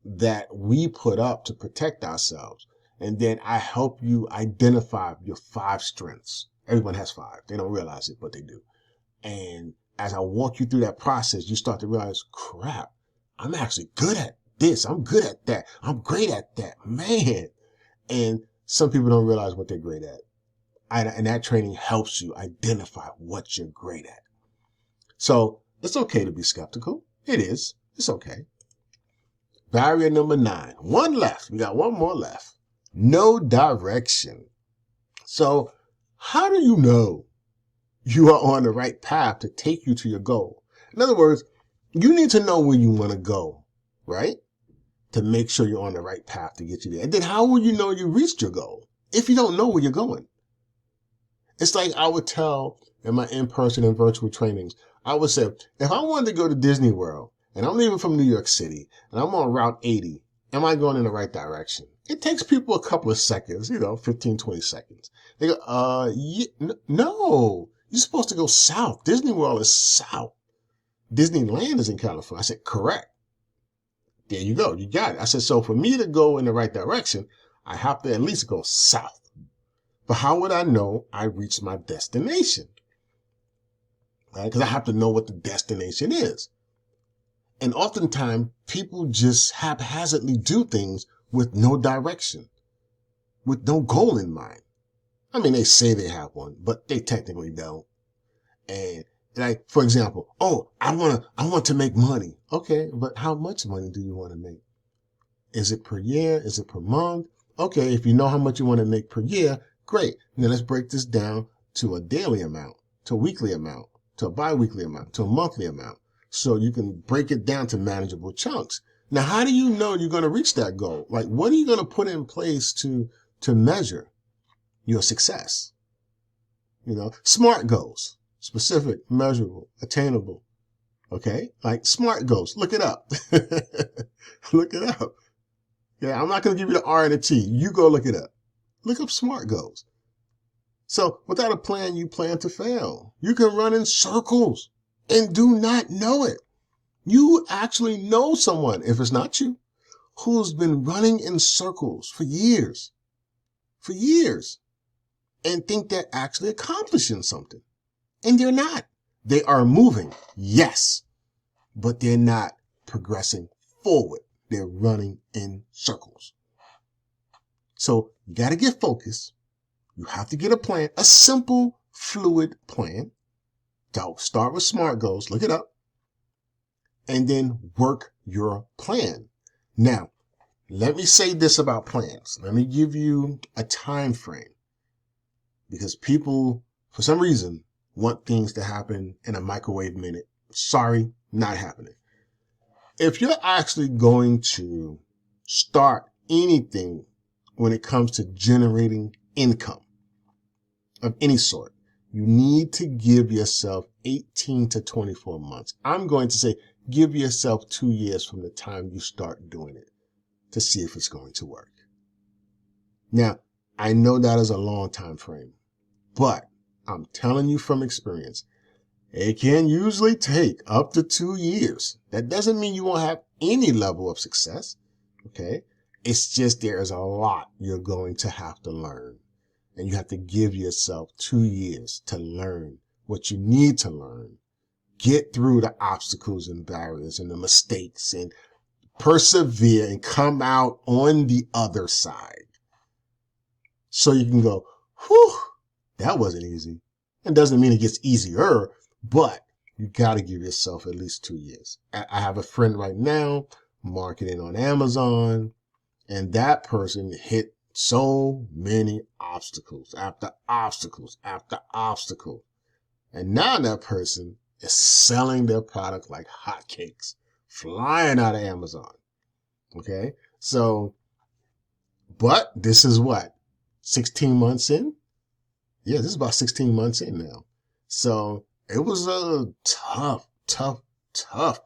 that we put up to protect ourselves. And then I help you identify your 5 strengths. Everyone has 5. They don't realize it, but they do. And as I walk you through that process, you start to realize, crap, I'm actually good at this. I'm good at that. I'm great at that, man. And some people don't realize what they're great at. And that training helps you identify what you're great at. So it's okay to be skeptical. It is. It's okay. Barrier number 9. One left. We got one more left. No direction. So how do you know you are on the right path to take you to your goal? In other words, you need to know where you want to go, right? To make sure you're on the right path to get you there. And then how will you know you reached your goal if you don't know where you're going? It's like I would tell in my in-person and virtual trainings, I would say, if I wanted to go to Disney World and I'm leaving from New York City and I'm on Route 80, am I going in the right direction? It takes people a couple of seconds, 15, 20 seconds. They go, no, you're supposed to go south. Disney World is south. Disneyland is in California. I said, correct. There you go. You got it. I said, so for me to go in the right direction, I have to at least go south. But how would I know I reached my destination? Right? Because I have to know what the destination is. And oftentimes, people just haphazardly do things with no direction, with no goal in mind. I mean, they say they have one, but they technically don't. And like, for example, I want to make money. Okay, but how much money do you want to make? Is it per year? Is it per month? Okay, if you know how much you want to make per year, great. Now let's break this down to a daily amount, to a weekly amount, to a bi-weekly amount, to a monthly amount. So you can break it down to manageable chunks. Now, how do you know you're going to reach that goal? Like, what are you going to put in place to measure your success? SMART goals, specific, measurable, attainable. Okay. Like SMART goals. Look it up. Look it up. Yeah. I'm not going to give you the R and the T. You go look it up. Look up SMART goals. So without a plan, you plan to fail. You can run in circles and do not know it. You actually know someone, if it's not you, who's been running in circles for years, and think they're actually accomplishing something. And they're not. They are moving, yes, but they're not progressing forward. They're running in circles. So you got to get focused. You have to get a plan, a simple, fluid plan. Don't start with SMART goals. Look it up. And then work your plan. Now, let me say this about plans. Let me give you a time frame. Because people, for some reason, want things to happen in a microwave minute. Sorry, not happening. If you're actually going to start anything when it comes to generating income of any sort, you need to give yourself 18 to 24 months. I'm going to say give yourself 2 years from the time you start doing it to see if it's going to work. Now, I know that is a long time frame, but I'm telling you from experience, it can usually take up to 2 years. That doesn't mean you won't have any level of success. Okay. It's just there is a lot you're going to have to learn. And you have to give yourself 2 years to learn what you need to learn. Get through the obstacles and barriers and the mistakes and persevere and come out on the other side. So you can go, whew, that wasn't easy. It doesn't mean it gets easier, but you got to give yourself at least 2 years. I have a friend right now marketing on Amazon, and that person hit so many obstacles after obstacles after obstacle. And now that person is selling their product like hotcakes, flying out of Amazon. Okay. So, but this is what? 16 months in? Yeah, this is about 16 months in now. So it was a tough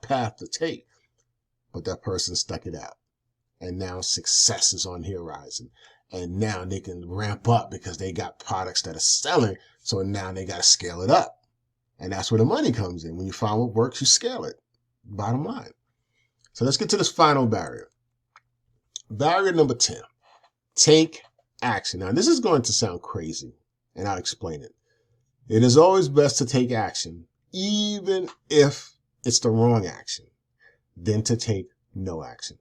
path to take, but that person stuck it out. And now success is on the horizon. And now they can ramp up because they got products that are selling. So now they got to scale it up. And that's where the money comes in. When you find what works, you scale it. Bottom line. So let's get to this final barrier. barrier number 10, take action. Now, this is going to sound crazy, and I'll explain it. It is always best to take action, even if it's the wrong action, than to take no action.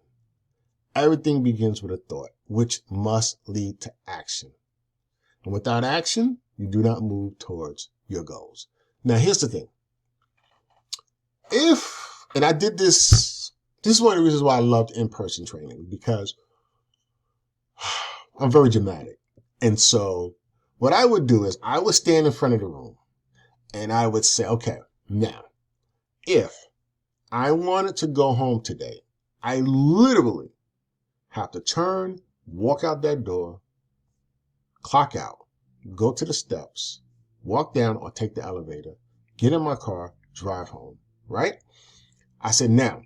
Everything begins with a thought, which must lead to action. And without action, you do not move towards your goals. Now, here's the thing. And I did this is one of the reasons why I loved in-person training, because I'm very dramatic. And so what I would do is I would stand in front of the room and I would say, okay, now, if I wanted to go home today, I literally have to turn, walk out that door, clock out, go to the steps, walk down or take the elevator, get in my car, drive home, right? I said, now,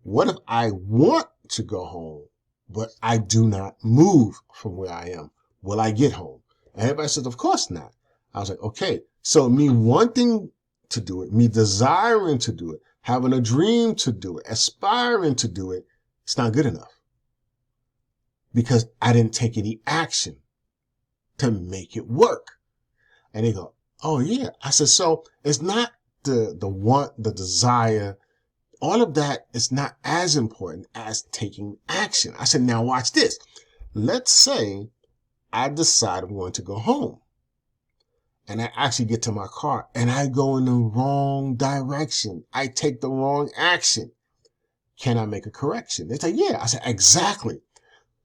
what if I want to go home, but I do not move from where I am? Will I get home? And everybody says, of course not. I was like, okay, so me wanting to do it, me desiring to do it, having a dream to do it, aspiring to do it, it's not good enough. Because I didn't take any action to make it work. And they go, oh yeah. I said, so it's not the want, the desire, all of that is not as important as taking action. I said, now watch this. Let's say I decide I'm going to go home and I actually get to my car and I go in the wrong direction. I take the wrong action. Can I make a correction? They say, yeah. I said, exactly.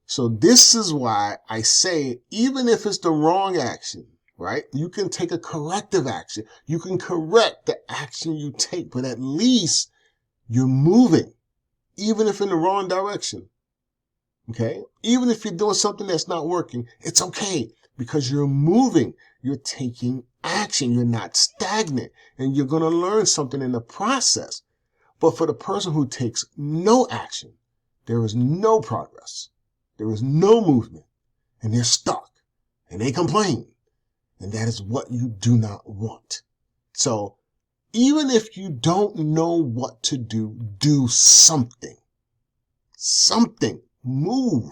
So this is why I say, even if it's the wrong action, right? You can take a corrective action. You can correct the action you take, but at least you're moving, even if in the wrong direction. Okay? Even if you're doing something that's not working, it's okay because you're moving. You're taking action. You're not stagnant, and you're going to learn something in the process. But for the person who takes no action, there is no progress. There is no movement, and they're stuck, and they complain. And that is what you do not want. So even if you don't know what to do, do something. Something. Move.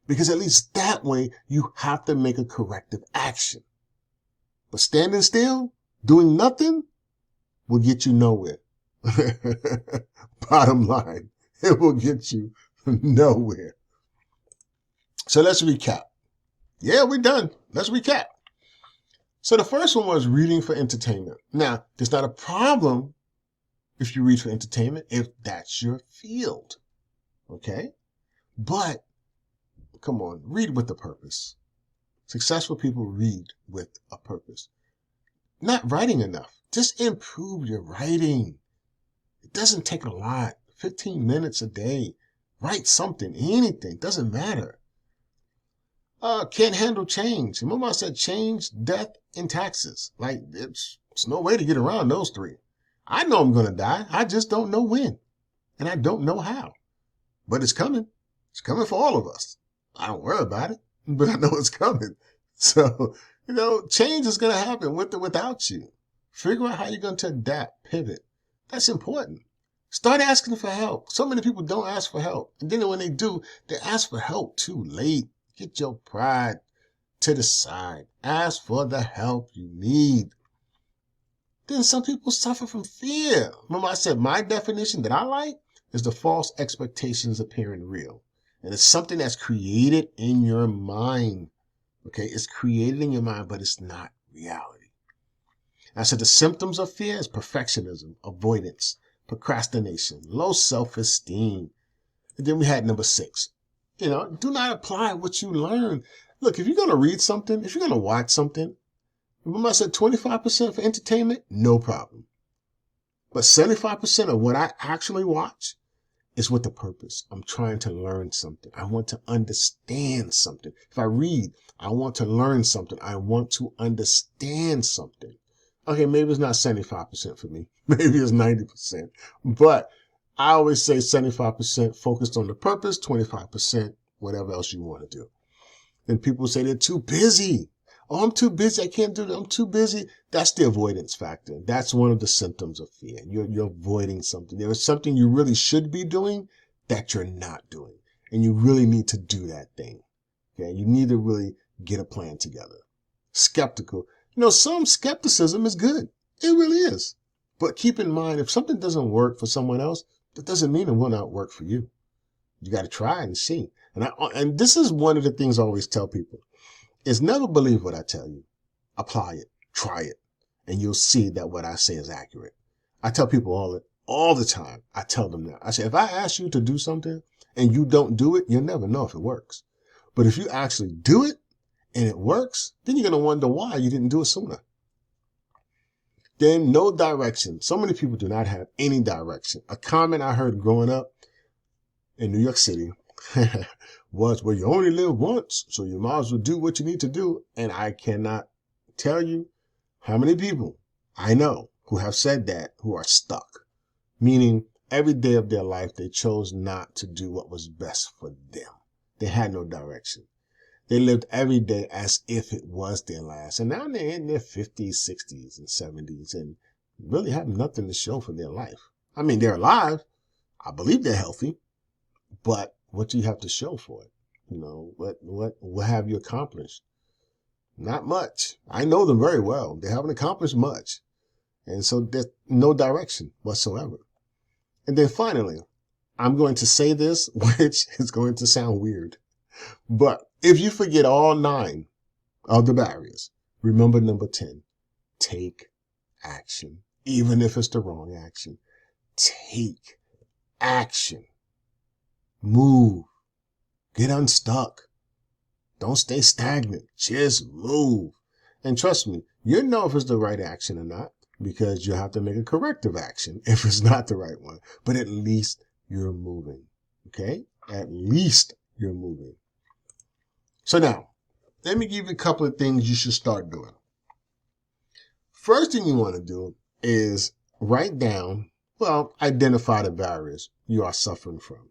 Because at least that way you have to make a corrective action. But standing still, doing nothing, will get you nowhere. Bottom line, it will get you nowhere. So let's recap. Yeah, we're done. Let's recap. So the first one was reading for entertainment. Now, there's not a problem if you read for entertainment, if that's your field. Okay? But, come on, read with a purpose. Successful people read with a purpose. Not writing enough. Just improve your writing. It doesn't take a lot. 15 minutes a day. Write something, anything. Doesn't matter. Can't handle change. Remember I said change, death, and taxes. Like, it's no way to get around those three. I know I'm going to die. I just don't know when. And I don't know how. But it's coming. It's coming for all of us. I don't worry about it, but I know it's coming. So, change is going to happen with or without you. Figure out how you're going to adapt, pivot. That's important. Start asking for help. So many people don't ask for help. And then when they do, they ask for help too late. Get your pride to the side. Ask for the help you need. Then some people suffer from fear. Remember I said my definition that I like is the false expectations appearing real. And it's something that's created in your mind. Okay, it's created in your mind, but it's not reality. I said the symptoms of fear is perfectionism, avoidance, procrastination, low self-esteem. And then we had number 6. Do not apply what you learn. Look, if you're going to read something, if you're going to watch something, remember I said 25% for entertainment? No problem. But 75% of what I actually watch is with a purpose. I'm trying to learn something. I want to understand something. If I read, I want to learn something. I want to understand something. Okay, maybe it's not 75% for me. Maybe it's 90%. But I always say 75% focused on the purpose, 25% whatever else you want to do. And people say they're too busy. Oh, I'm too busy. I can't do that. I'm too busy. That's the avoidance factor. That's one of the symptoms of fear. You're avoiding something. There is something you really should be doing that you're not doing. and you really need to do that thing. Okay, you need to really get a plan together. Skeptical. Some skepticism is good. It really is. But keep in mind, if something doesn't work for someone else, that doesn't mean it will not work for you. You got to try and see. And this is one of the things I always tell people is never believe what I tell you. Apply it, try it, and you'll see that what I say is accurate. I tell people all the time. I tell them that. I say, if I ask you to do something and you don't do it, you'll never know if it works. But if you actually do it and it works, then you're going to wonder why you didn't do it sooner. Then no direction. So many people do not have any direction. A comment I heard growing up in New York City was, well, you only live once, so you might as well do what you need to do. And I cannot tell you how many people I know who have said that, who are stuck, meaning every day of their life, they chose not to do what was best for them. They had no direction. They lived every day as if it was their last. And now they're in their 50s, 60s, and 70s and really have nothing to show for their life. I mean, they're alive. I believe they're healthy. But what do you have to show for it? What have you accomplished? Not much. I know them very well. They haven't accomplished much. And so there's no direction whatsoever. And then finally, I'm going to say this, which is going to sound weird. But if you forget all 9 of the barriers, remember number 10. Take action. Even if it's the wrong action. Take action. Move. Get unstuck. Don't stay stagnant. Just move. And trust me, you'll know if it's the right action or not, because you'll have to make a corrective action if it's not the right one. But at least you're moving. Okay? At least you're moving. So now, let me give you a couple of things you should start doing. First thing you want to do is identify the barriers you are suffering from.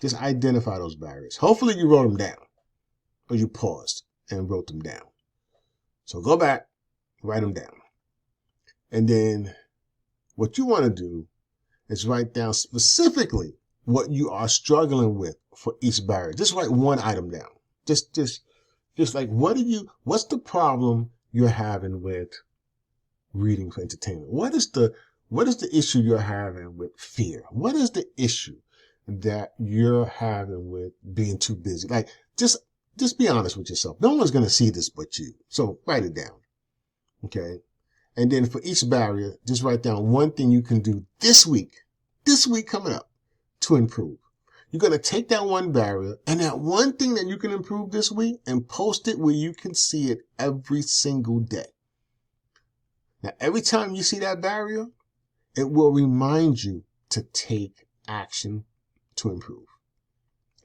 Just identify those barriers. Hopefully you wrote them down, or you paused and wrote them down. So go back, write them down. And then what you want to do is write down specifically what you are struggling with for each barrier. Just write one item down. Just like, what's the problem you're having with reading for entertainment? What is the issue you're having with fear? What is the issue that you're having with being too busy? Like, just be honest with yourself. No one's going to see this but you. So write it down. Okay. And then for each barrier, just write down one thing you can do this week coming up to improve. You're going to take that one barrier and that one thing that you can improve this week and post it where you can see it every single day. Now, every time you see that barrier, it will remind you to take action to improve.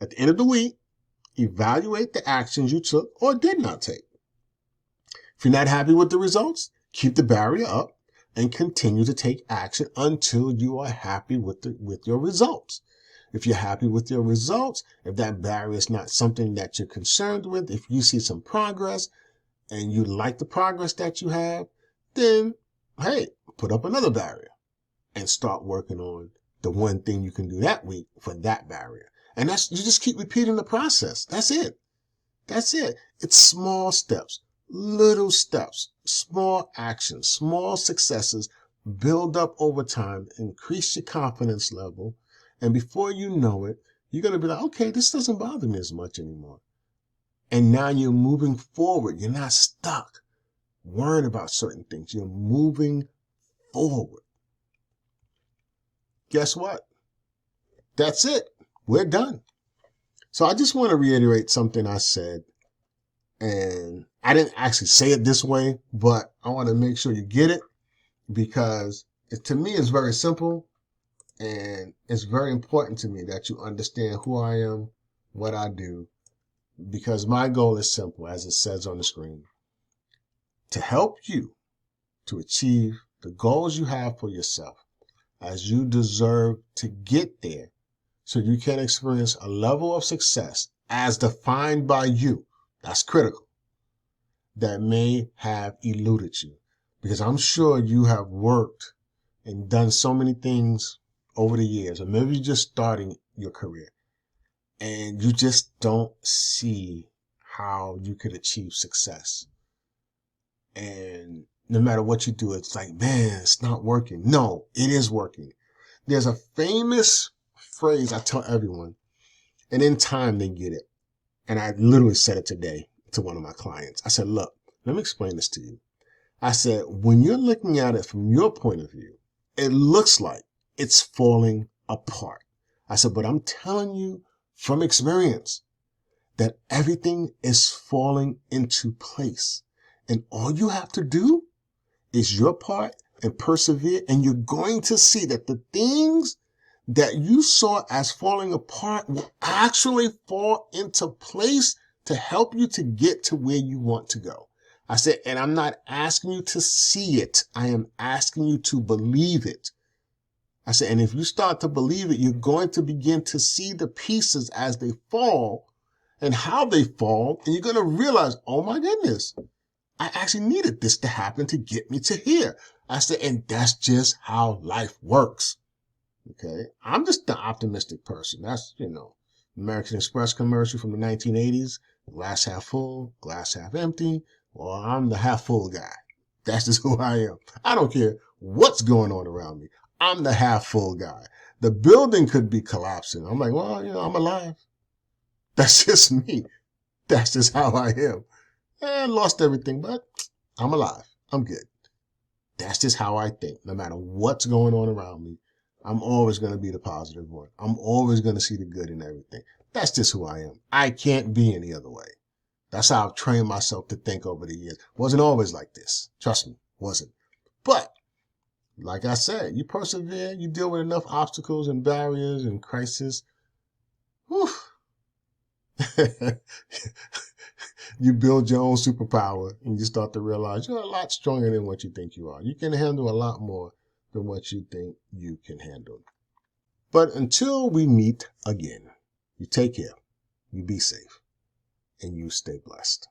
At the end of the week, evaluate the actions you took or did not take. If you're not happy with the results, keep the barrier up and continue to take action until you are happy with your results. If you're happy with your results, if that barrier is not something that you're concerned with, if you see some progress and you like the progress that you have, then, hey, put up another barrier and start working on the one thing you can do that week for that barrier. And you just keep repeating the process. That's it. It's small steps, little steps, small actions, small successes, build up over time, increase your confidence level. And before you know it, you're going to be like, okay, this doesn't bother me as much anymore. And now you're moving forward. You're not stuck worrying about certain things. You're moving forward. Guess what? That's it. We're done. So I just want to reiterate something I said. And I didn't actually say it this way, but I want to make sure you get it because to me, it's very simple. And it's very important to me that you understand who I am, what I do, because my goal is simple, as it says on the screen, to help you to achieve the goals you have for yourself as you deserve to get there so you can experience a level of success as defined by you. That's critical. That may have eluded you because I'm sure you have worked and done so many things over the years, or maybe you're just starting your career. and you just don't see how you could achieve success. And no matter what you do, it's like, man, it's not working. No, it is working. There's a famous phrase I tell everyone, and in time they get it. And I literally said it today to one of my clients. I said, look, let me explain this to you. I said, when you're looking at it from your point of view, it looks like it's falling apart. I said, but I'm telling you from experience that everything is falling into place. And all you have to do is your part and persevere. And you're going to see that the things that you saw as falling apart will actually fall into place to help you to get to where you want to go. I said, and I'm not asking you to see it. I am asking you to believe it. I said, and if you start to believe it, you're going to begin to see the pieces as they fall and how they fall. And you're going to realize, oh my goodness, I actually needed this to happen to get me to here. I said, and that's just how life works. Okay. I'm just the optimistic person. That's, American Express commercial from the 1980s, glass half full, glass half empty. Well, I'm the half full guy. That's just who I am. I don't care what's going on around me. I'm the half full guy. The building could be collapsing. I'm like, well, I'm alive. That's just me. That's just how I am. I lost everything, but I'm alive. I'm good. That's just how I think. No matter what's going on around me, I'm always going to be the positive one. I'm always going to see the good in everything. That's just who I am. I can't be any other way. That's how I've trained myself to think over the years. Wasn't always like this. Trust me, wasn't. But like I said, you persevere, you deal with enough obstacles and barriers and crises. Whew. You build your own superpower and you start to realize you're a lot stronger than what you think you are. You can handle a lot more than what you think you can handle. But until we meet again, you take care, you be safe, and you stay blessed.